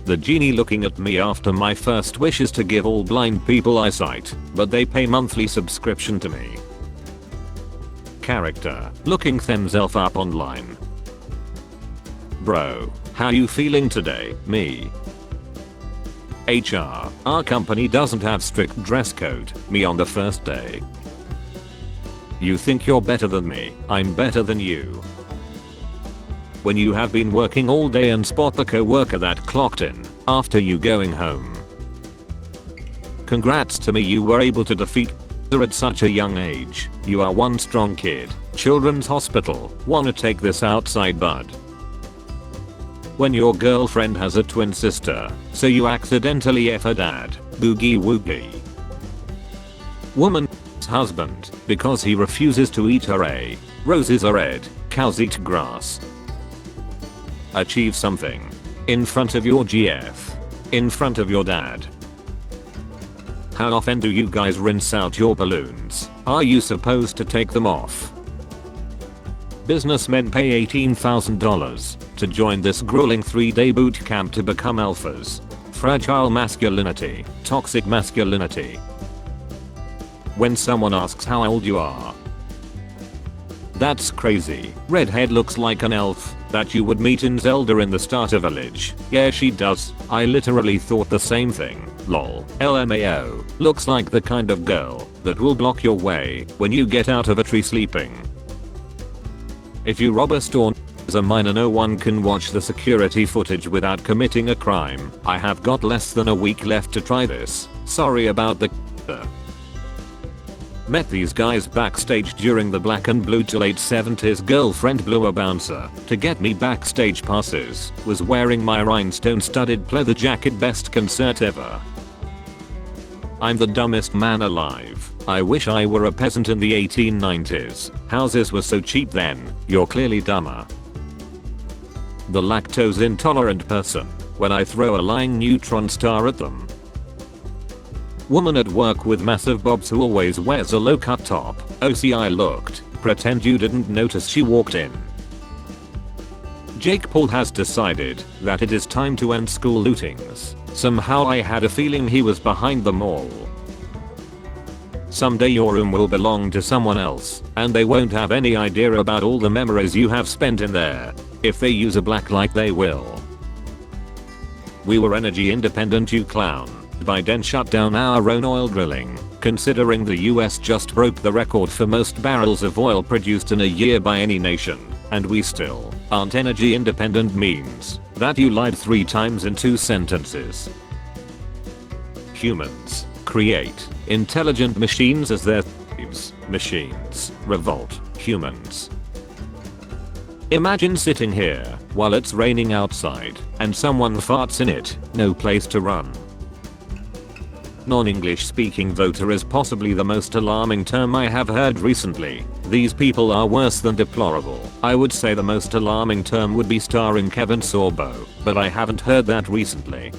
The genie looking at me after my first wish is to give all blind people eyesight, but they pay monthly subscription to me. Character, looking themself up online. Bro, how you feeling today? Me. HR, our company doesn't have strict dress code. Me on the first day. You think you're better than me, I'm better than you. When you have been working all day and spot the co-worker that clocked in after you going home. Congrats to me, you were able to defeat her at such a young age. You are one strong kid. Children's Hospital, wanna take this outside bud? When your girlfriend has a twin sister, so you accidentally F her dad, boogie woogie. Woman's husband, because he refuses to eat her A. Roses are red, cows eat grass. Achieve something. In front of your GF. In front of your dad. How often do you guys rinse out your balloons? Are you supposed to take them off? Businessmen pay $18,000 to join this grueling 3-day boot camp to become alphas. Fragile masculinity, toxic masculinity. When someone asks how old you are. That's crazy. Redhead looks like an elf that you would meet in Zelda in the starter village. Yeah, she does. I literally thought the same thing. Lol. LMAO. Looks like the kind of girl that will block your way when you get out of a tree sleeping. If you rob a store as a minor, no one can watch the security footage without committing a crime. I have got less than a week left to try this. Sorry about the Met these guys backstage during the Black and Blue to late 70s. Girlfriend blew a bouncer to get me backstage passes. Was wearing my rhinestone studded leather jacket. Best concert ever. I'm the dumbest man alive. I wish I were a peasant in the 1890s. Houses were so cheap then. You're clearly dumber. The lactose intolerant person. When I throw a lying neutron star at them. Woman at work with massive bobs who always wears a low cut top. OCI looked. Pretend you didn't notice she walked in. Jake Paul has decided that it is time to end school lootings. Somehow I had a feeling he was behind them all. Someday your room will belong to someone else, and they won't have any idea about all the memories you have spent in there. If they use a black light, they will. We were energy independent, you clown. Biden shut down our own oil drilling, considering the US just broke the record for most barrels of oil produced in a year by any nation, and we still aren't energy independent means that you lied 3 times in 2 sentences. Humans create intelligent machines as their thieves. Machines revolt humans. Imagine sitting here while it's raining outside and someone farts in it. No place to run. Non-English speaking voter is possibly the most alarming term I have heard recently. These people are worse than deplorable. I would say the most alarming term would be starring Kevin Sorbo, but I haven't heard that recently.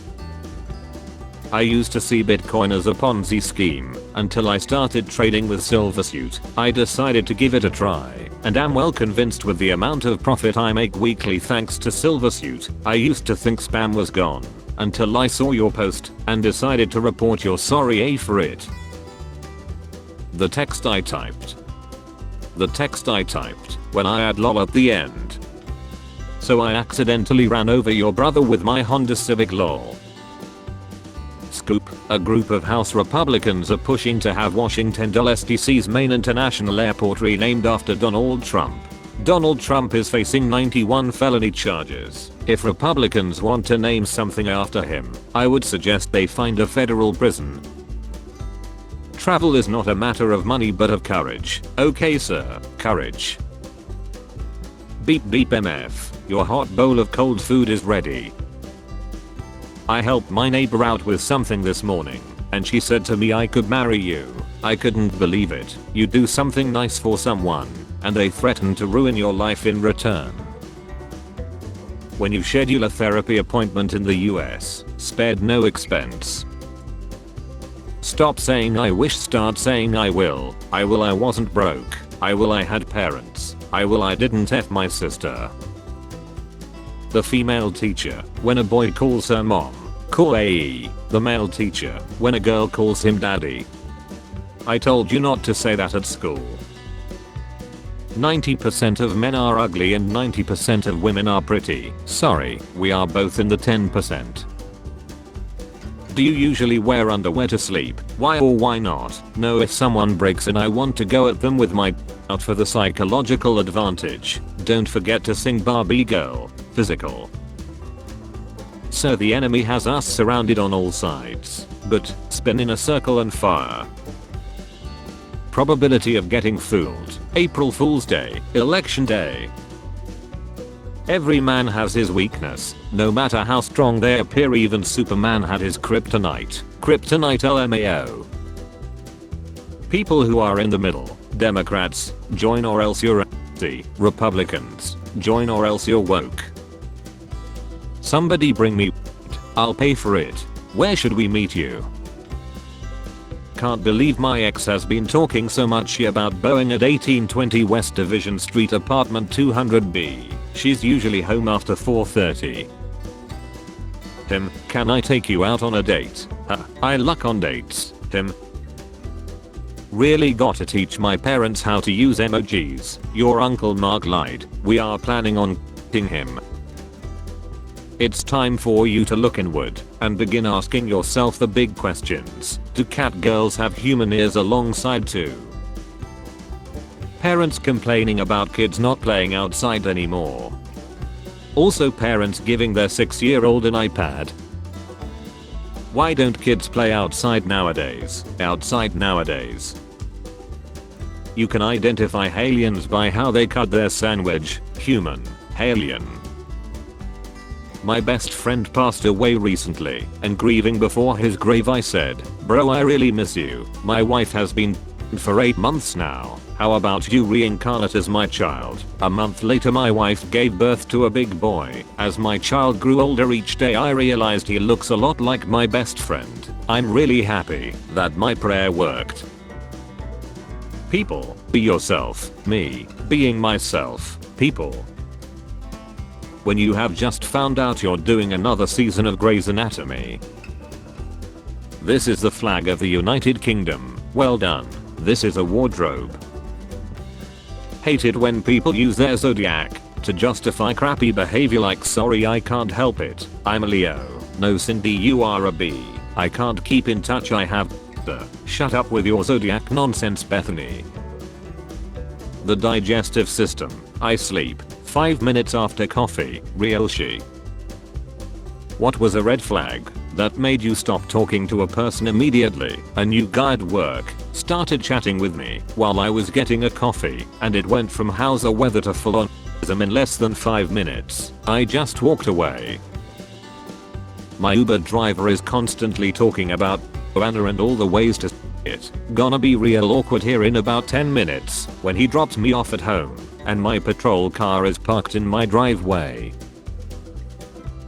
I used to see Bitcoin as a Ponzi scheme until I started trading with Silversuit. I decided to give it a try and am well convinced with the amount of profit I make weekly thanks to Silversuit. I used to think spam was gone until I saw your post and decided to report your sorry for it. The text I typed when I had lol at the end. So I accidentally ran over your brother with my Honda Civic lol. Scoop, a group of House Republicans are pushing to have Washington DC's main international airport renamed after Donald Trump. Donald Trump is facing 91 felony charges. If Republicans want to name something after him, I would suggest they find a federal prison. Travel is not a matter of money but of courage. Okay sir, courage. Beep beep MF, your hot bowl of cold food is ready. I helped my neighbor out with something this morning, and she said to me I could marry you. I couldn't believe it. You do something nice for someone, and they threaten to ruin your life in return. When you schedule a therapy appointment in the US, spared no expense. Stop saying I wish, start saying I will. I wasn't broke. I had parents. I didn't F my sister. The female teacher, when a boy calls her mom, Kawaii, the male teacher, when a girl calls him daddy. I told you not to say that at school. 90% of men are ugly and 90% of women are pretty. Sorry, we are both in the 10%. Do you usually wear underwear to sleep? Why or why not? No, if someone breaks in I want to go at them with my out for the psychological advantage. Don't forget to sing Barbie Girl. Physical. So the enemy has us surrounded on all sides. But spin in a circle and fire. Probability of getting fooled. April Fool's Day. Election Day. Every man has his weakness, no matter how strong they appear. Even Superman had his kryptonite. Kryptonite LMAO. People who are in the middle. Democrats, join or else you're empty. Republicans, join or else you're woke. Somebody bring me. I'll pay for it. Where should we meet you? Can't believe my ex has been talking so much about Boeing at 1820 West Division Street apartment 200B. She's usually home after 4:30. Him, can I take you out on a date? I luck on dates. Him. Really gotta teach my parents how to use emojis. Your Uncle Mark lied. We are planning on f***ing him. It's time for you to look inward and begin asking yourself the big questions. Do cat girls have human ears alongside too? Parents complaining about kids not playing outside anymore. Also parents giving their 6-year-old an iPad. Why don't kids play outside nowadays? Outside nowadays. You can identify aliens by how they cut their sandwich. Human. Alien. My best friend passed away recently, and grieving before his grave I said, bro, I really miss you. My wife has been for 8 months now. How about you reincarnate as my child? A month later my wife gave birth to a big boy. As my child grew older each day I realized he looks a lot like my best friend. I'm really happy that my prayer worked. People, be yourself. Me, being myself. People. When you have just found out you're doing another season of Grey's Anatomy. This is the flag of the United Kingdom. Well done. This is a wardrobe. Hate it when people use their zodiac to justify crappy behavior like sorry I can't help it. I'm a Leo. No Cindy you are a B. I can't keep in touch I have Shut up with your zodiac nonsense Bethany. The digestive system. I sleep 5 minutes after coffee. Real she. What was a red flag that made you stop talking to a person immediately? A new guy at work started chatting with me while I was getting a coffee and it went from how's the weather to full on in less than 5 minutes. I just walked away. My Uber driver is constantly talking about Anna and all the ways to it. Gonna be real awkward here in about 10 minutes when he drops me off at home and my patrol car is parked in my driveway.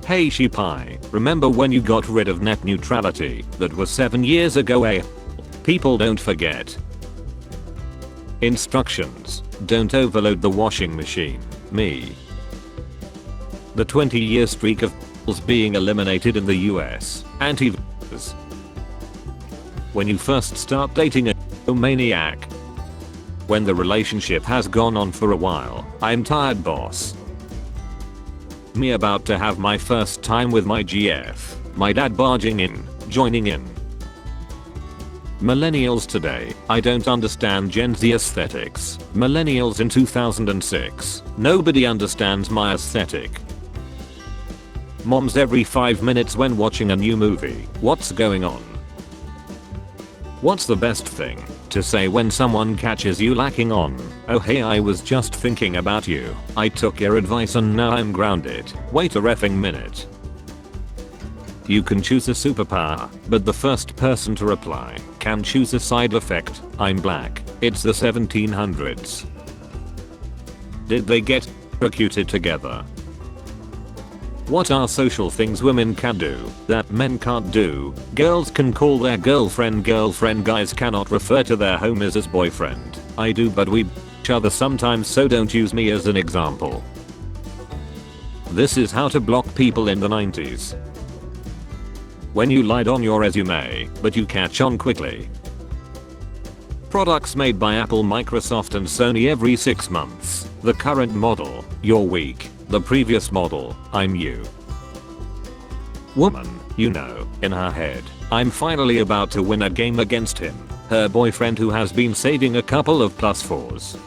Hey Sheepai, remember when you got rid of net neutrality? That was 7 years ago eh? People don't forget. Instructions. Don't overload the washing machine. Me. The 20-year streak of being eliminated in the US. Anti-vaxxers. When you first start dating a maniac. When the relationship has gone on for a while. I'm tired boss. Me about to have my first time with my GF. My dad barging in, joining in. Millennials today, I don't understand Gen Z aesthetics. Millennials in 2006, nobody understands my aesthetic. Moms every 5 minutes when watching a new movie. What's going on? What's the best thing to say when someone catches you lacking on? Oh hey I was just thinking about you. I took your advice and now I'm grounded. Wait a reffing minute. You can choose a superpower, but the first person to reply can choose a side effect. I'm black. It's the 1700s. Did they get electrocuted together? What are social things women can do that men can't do? Girls can call their girlfriend girlfriend. Guys cannot refer to their homies as boyfriend. I do but we each other sometimes so don't use me as an example. This is how to block people in the 90s. When you lied on your resume, but you catch on quickly. Products made by Apple, Microsoft and Sony every 6 months. The current model, you're weak. The previous model, I'm you. Woman, you know, in her head, I'm finally about to win a game against him, her boyfriend who has been saving a couple of +4s.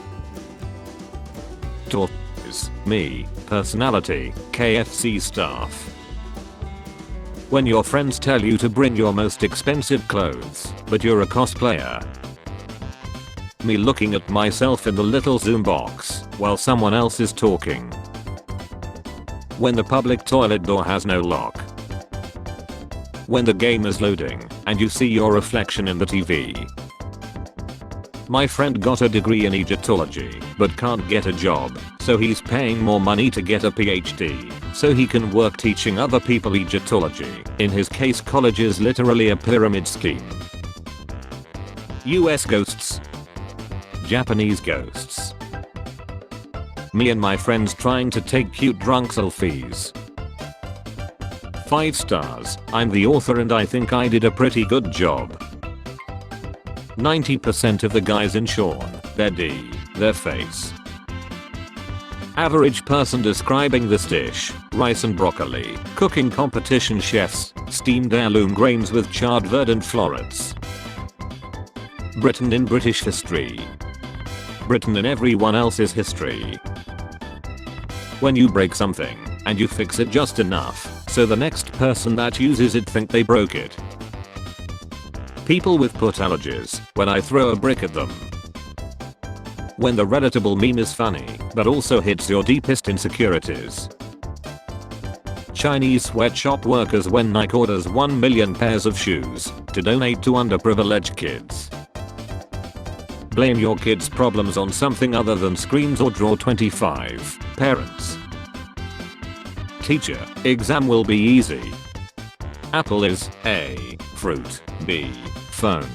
Tortoise, me, personality, KFC staff. When your friends tell you to bring your most expensive clothes, but you're a cosplayer. Me looking at myself in the little Zoom box while someone else is talking. When the public toilet door has no lock. When the game is loading and you see your reflection in the TV. My friend got a degree in Egyptology but can't get a job, so he's paying more money to get a PhD so he can work teaching other people Egyptology. In his case, college is literally a pyramid scheme. US ghosts. Japanese ghosts. Me and my friends trying to take cute drunk selfies. 5 stars, I'm the author and I think I did a pretty good job. 90% of the guys in Sean, their D, their face. Average person describing this dish, rice and broccoli, cooking competition chefs, steamed heirloom grains with charred verdant florets. Britain in British history. Britain in everyone else's history. When you break something, and you fix it just enough, so the next person that uses it think they broke it. People with foot allergies, when I throw a brick at them. When the relatable meme is funny, but also hits your deepest insecurities. Chinese sweatshop workers when Nike orders 1 million pairs of shoes to donate to underprivileged kids. Blame your kids' problems on something other than screens or draw 25. Parents. Teacher, exam will be easy. Apple is A. Fruit. B. Phone.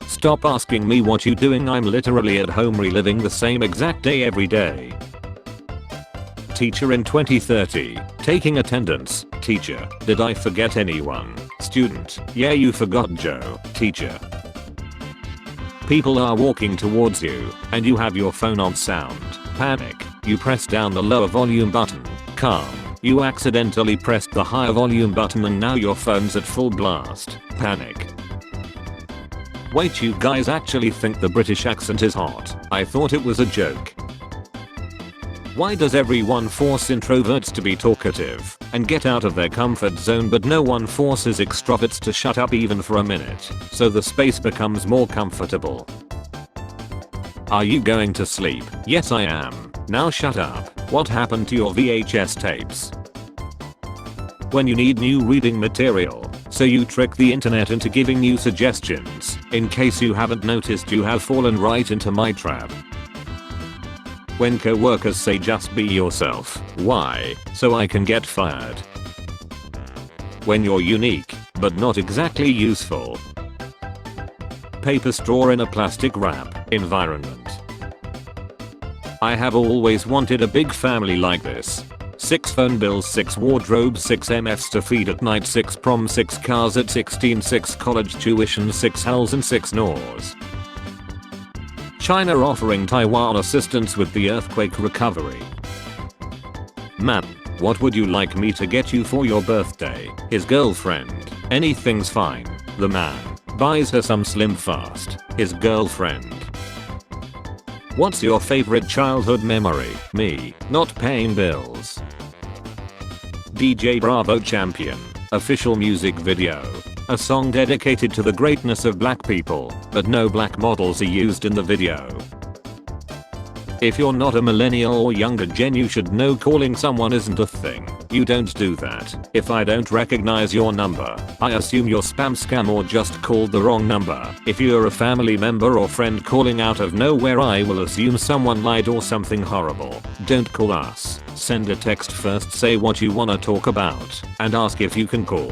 Stop asking me what you doing, I'm literally at home reliving the same exact day every day. Teacher in 2030, taking attendance. Teacher, did I forget anyone? Student, yeah you forgot Joe. Teacher. People are walking towards you, and you have your phone on sound. Panic, you press down the lower volume button. Calm, you accidentally pressed the higher volume button and now your phone's at full blast. Panic. Wait, you guys actually think the British accent is hot? I thought it was a joke. Why does everyone force introverts to be talkative and get out of their comfort zone, but no one forces extroverts to shut up even for a minute, so the space becomes more comfortable? Are you going to sleep? Yes I am. Now shut up. What happened to your VHS tapes? When you need new reading material, so you trick the internet into giving you suggestions. In case you haven't noticed, you have fallen right into my trap. When co-workers say just be yourself. Why? So I can get fired. When you're unique, but not exactly useful. Paper straw in a plastic wrap. Environment. I have always wanted a big family like this. 6 phone bills, 6 wardrobes, 6 MFs to feed at night, 6 prom, 6 cars at 16, 6 college tuition, 6 hells and 6 gnaws. China offering Taiwan assistance with the earthquake recovery. Man, what would you like me to get you for your birthday? His girlfriend. Anything's fine. The man buys her some Slim Fast. His girlfriend. What's your favorite childhood memory? Me, not paying bills. DJ Bravo Champion. Official music video. A song dedicated to the greatness of black people, but no black models are used in the video. If you're not a millennial or younger gen, you should know calling someone isn't a thing. You don't do that. If I don't recognize your number, I assume you're spam, scam, or just called the wrong number. If you're a family member or friend calling out of nowhere, I will assume someone lied or something horrible. Don't call us. Send a text first, say what you wanna talk about, and ask if you can call.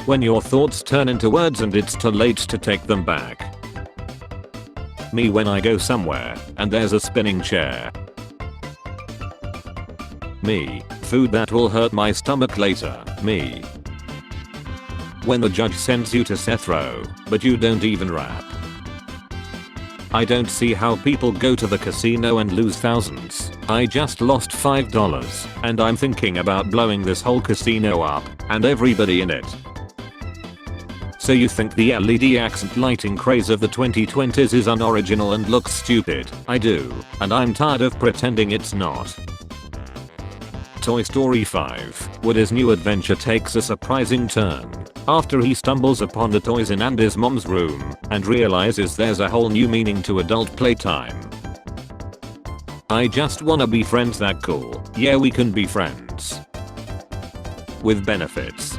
When your thoughts turn into words and it's too late to take them back. Me when I go somewhere and there's a spinning chair. Me. Food that will hurt my stomach later. Me. When the judge sends you to death row, but you don't even rap. I don't see how people go to the casino and lose thousands. I just lost $5 and I'm thinking about blowing this whole casino up and everybody in it. So you think the LED accent lighting craze of the 2020s is unoriginal and looks stupid? I do, and I'm tired of pretending it's not. Toy Story 5, Woody's new adventure takes a surprising turn after he stumbles upon the toys in Andy's mom's room and realizes there's a whole new meaning to adult playtime. I just wanna be friends that cool. Yeah, we can be friends. With benefits.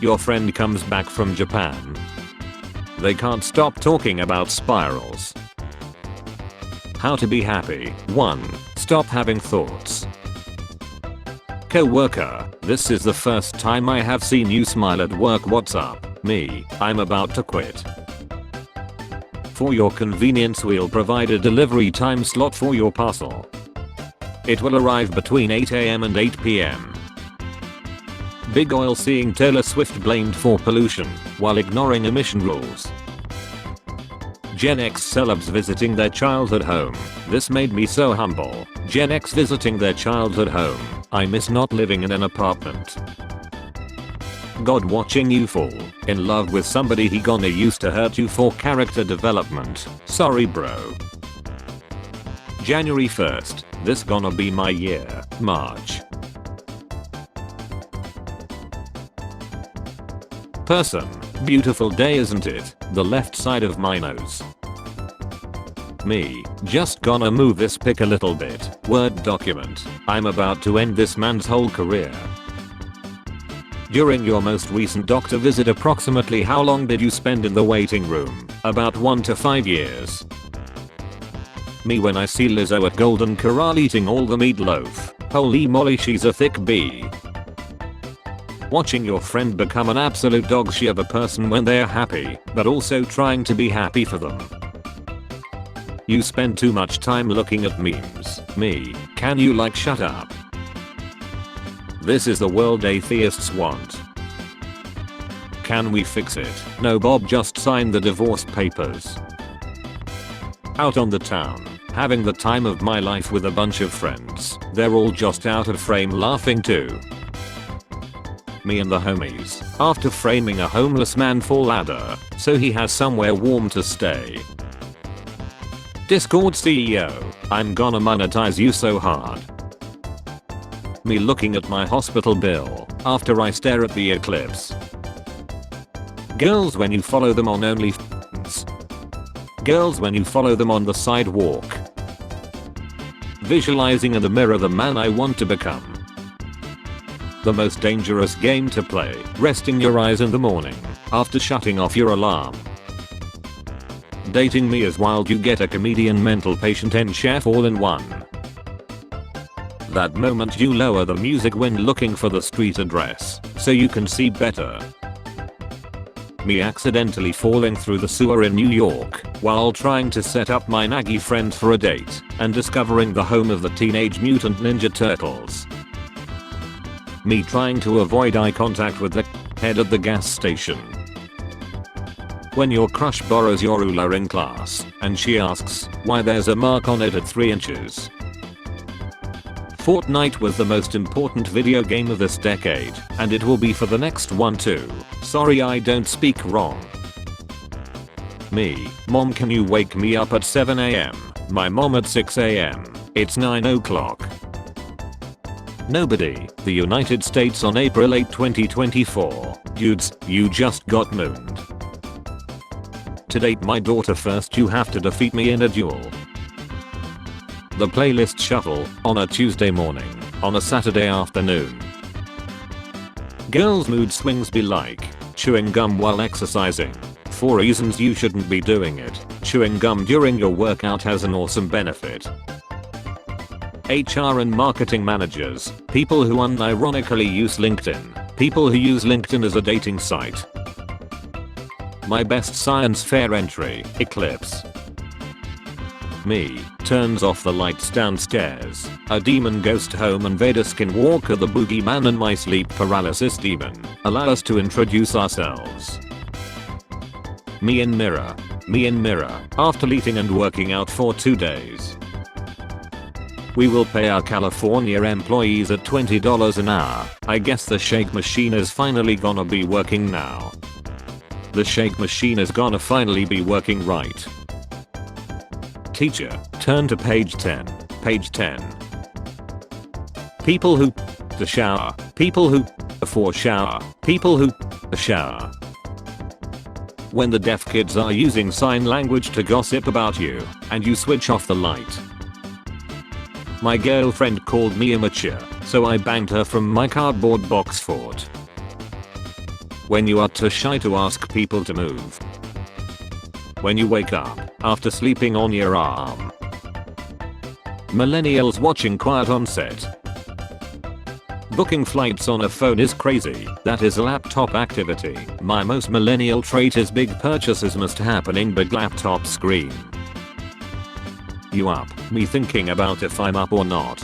Your friend comes back from Japan. They can't stop talking about spirals. How to be happy. 1. Stop having thoughts. Co-worker, this is the first time I have seen you smile at work. What's up? Me, I'm about to quit. For your convenience, we'll provide a delivery time slot for your parcel. It will arrive between 8 AM and 8 PM. Big Oil seeing Taylor Swift blamed for pollution while ignoring emission rules. Gen X celebs visiting their childhood home. This made me so humble. Gen X visiting their childhood home. I miss not living in an apartment. God watching you fall in love with somebody he gonna use to hurt you for character development. Sorry bro. January 1st. This gonna be my year. March. Person. Beautiful day, isn't it? The left side of my nose. Me. Just gonna move this pic a little bit. Word document. I'm about to end this man's whole career. During your most recent doctor visit, approximately how long did you spend in the waiting room? About 1 to 5 years. Me when I see Lizzo at Golden Corral eating all the meatloaf. Holy moly, she's a thick bee. Watching your friend become an absolute dog shit of a person when they're happy, but also trying to be happy for them. You spend too much time looking at memes. Me, can you like shut up? This is the world atheists want. Can we fix it? No, Bob just signed the divorce papers. Out on the town, having the time of my life with a bunch of friends. They're all just out of frame laughing too. Me and the homies, after framing a homeless man for ladder, so he has somewhere warm to stay. Discord CEO, I'm gonna monetize you so hard. Me looking at my hospital bill, after I stare at the eclipse. Girls when you follow them on OnlyFans. Girls when you follow them on the sidewalk. Visualizing in the mirror the man I want to become. The most dangerous game to play, resting your eyes in the morning, after shutting off your alarm. Dating me is wild, you get a comedian, mental patient, and chef all in one. That moment you lower the music when looking for the street address, so you can see better. Me accidentally falling through the sewer in New York, while trying to set up my naggy friend for a date, and discovering the home of the Teenage Mutant Ninja Turtles. Me trying to avoid eye contact with the head at the gas station. When your crush borrows your ruler in class, and she asks why there's a mark on it at 3 inches. Fortnite was the most important video game of this decade, and it will be for the next one too. Sorry I don't speak wrong. Me, mom can you wake me up at 7 AM? My mom at 6 AM. It's 9 o'clock. Nobody, the United States on April 8, 2024. Dudes, you just got mooned. To date my daughter first, you have to defeat me in a duel. The playlist shuffle, on a Tuesday morning, on a Saturday afternoon. Girls' mood swings be like, chewing gum while exercising. 4 reasons you shouldn't be doing it. Chewing gum during your workout has an awesome benefit. HR and marketing managers, people who unironically use LinkedIn, people who use LinkedIn as a dating site. My best science fair entry, eclipse. Me, turns off the lights downstairs. A demon ghost home invader skinwalker the boogeyman and my sleep paralysis demon. Allow us to introduce ourselves. Me in mirror. Me in mirror. After eating and working out for 2 days. We will pay our California employees at $20 an hour. I guess the shake machine is finally gonna be working now. The shake machine is gonna finally be working right. Teacher, turn to page 10. Page 10. People who to shower. People who for shower. People who shower. When the deaf kids are using sign language to gossip about you, and you switch off the light. My girlfriend called me immature, so I banged her from my cardboard box fort. When you are too shy to ask people to move. When you wake up after sleeping on your arm. Millennials watching Quiet on Set. Booking flights on a phone is crazy. That is a laptop activity. My most millennial trait is big purchases must happen in big laptop screen. You up? Me thinking about if I'm up or not.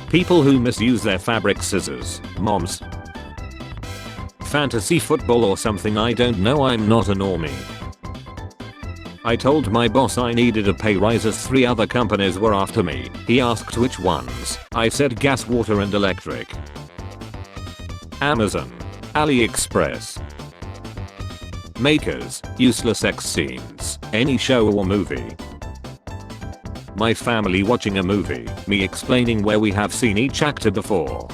People who misuse their fabric scissors. Moms. Fantasy football or something, I don't know, I'm not a normie. I told my boss I needed a pay rise as 3 other companies were after me. He asked which ones. I said gas, water and electric. Amazon. AliExpress. Makers. Useless sex scenes. Any show or movie. My family watching a movie. Me explaining where we have seen each actor before.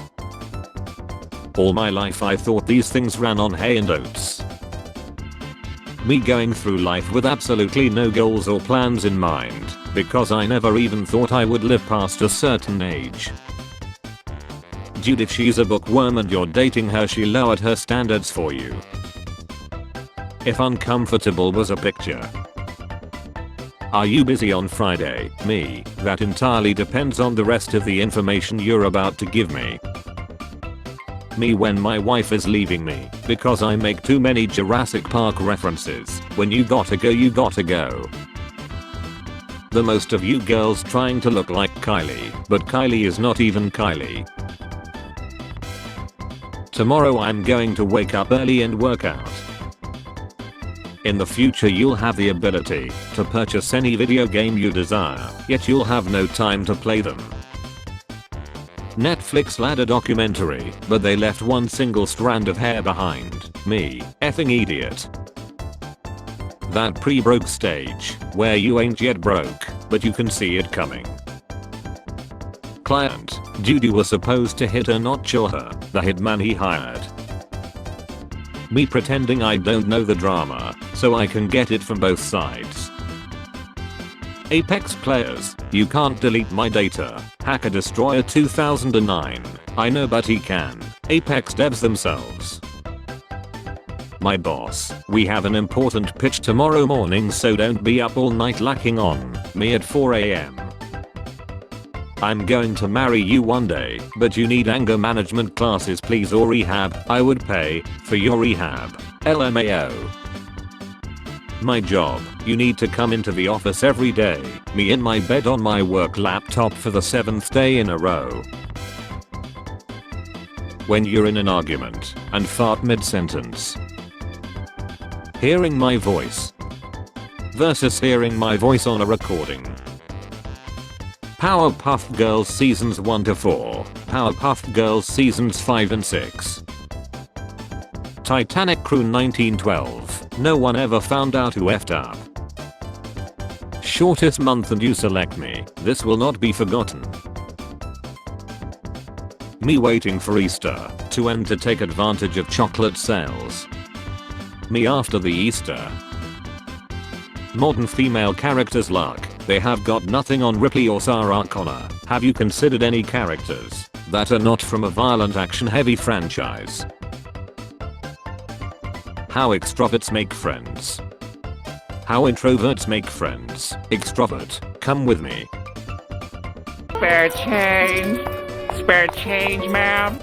All my life I thought these things ran on hay and oats. Me going through life with absolutely no goals or plans in mind, because I never even thought I would live past a certain age. Dude, if she's a bookworm and you're dating her, she lowered her standards for you. If uncomfortable was a picture. Are you busy on Friday? Me, that entirely depends on the rest of the information you're about to give me. Me when my wife is leaving me because I make too many Jurassic Park references. When you gotta go, you gotta go. The most of you girls trying to look like Kylie, but Kylie is not even Kylie. Tomorrow I'm going to wake up early and work out. In the future you'll have the ability to purchase any video game you desire, yet you'll have no time to play them. Netflix ladder documentary, but they left one single strand of hair behind. Me, effing idiot. That pre-broke stage, where you ain't yet broke, but you can see it coming. Client, Judy was supposed to hit her, not chill her, the hitman he hired. Me pretending I don't know the drama, so I can get it from both sides. Apex players, you can't delete my data. Hacker Destroyer 2009. I know but he can. Apex devs themselves. My boss, we have an important pitch tomorrow morning, so don't be up all night lacking on me at 4 AM. I'm going to marry you one day, but you need anger management classes please, or rehab. I would pay for your rehab. LMAO. My job, you need to come into the office every day. Me in my bed on my work laptop for the 7th day in a row. When you're in an argument and fart mid-sentence. Hearing my voice versus hearing my voice on a recording. Powerpuff Girls seasons 1 to 4, Powerpuff Girls seasons 5 and 6. Titanic crew 1912. No one ever found out who effed up. Shortest month and you select me. This will not be forgotten. Me waiting for Easter to end to take advantage of chocolate sales. Me after the Easter. Modern female characters luck. They have got nothing on Ripley or Sarah Connor. Have you considered any characters that are not from a violent action heavy franchise? How extroverts make friends. How introverts make friends. Extrovert, come with me. Spare change. Spare change, ma'am.